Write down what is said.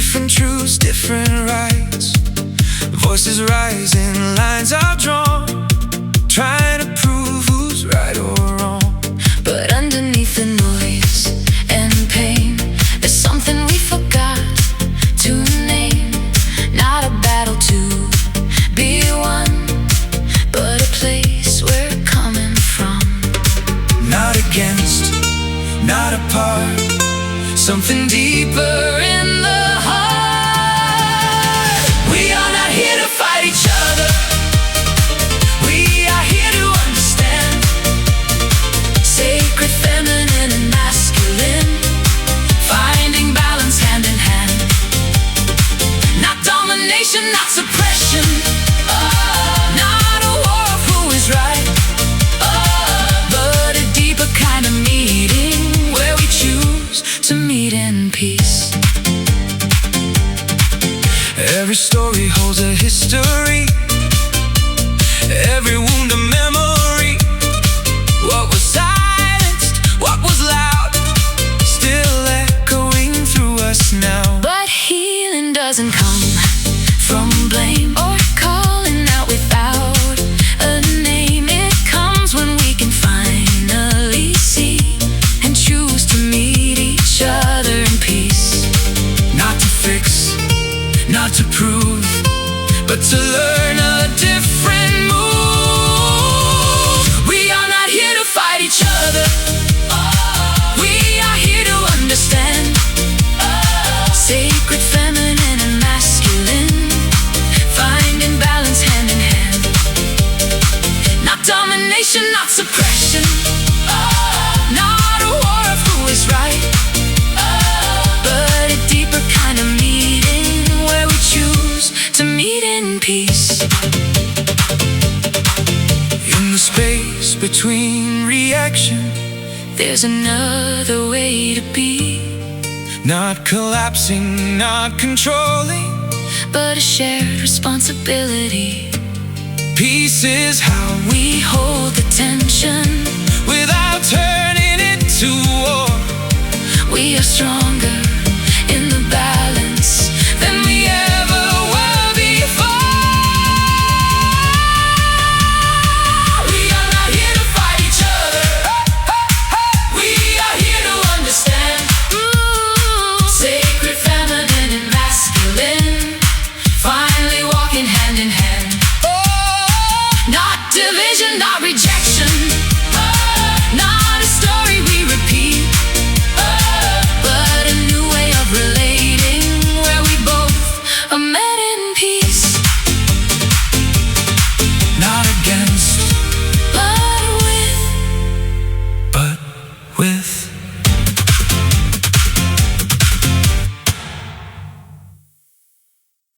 Different truths, different rights. Voices rising, lines are drawn, trying to prove who's right or wrong. But underneath the noise and pain, there's something we forgot to name. Not a battle to be won, but a place we're coming from. Not against, not apart, something deeper in the heart. We are not here to fight each other. We are here to understand. Sacred feminine and masculine, finding balance hand in hand. Not domination, not suppression, not a war of who is right, but a deeper kind of meeting where we choose to meet in peace. Every story holds a history, every wound a memory. What was silenced, what was loud, still echoing through us now. But healing doesn't come from blame or calling out without a name. It comes when we can finally see and choose to meet each other in peace. Not to fix, not to prove, but to learn a different move. We are not here to fight each other. We are here to understand. Sacred feminine and masculine, finding balance hand in hand. Not domination, not suppression, not a war of who is right, but a deeper kind of meeting where we choose to meet in peace. In the space between reaction, there's another way to be. Not collapsing, not controlling, but a shared responsibility. Peace is how We hold the tension without turning it to war. We are stronger in the balance Than we ever were before. We are not here to fight each other. We are here to understand. Sacred feminine and masculine, finally walking hand in hand. Not division, not rejection,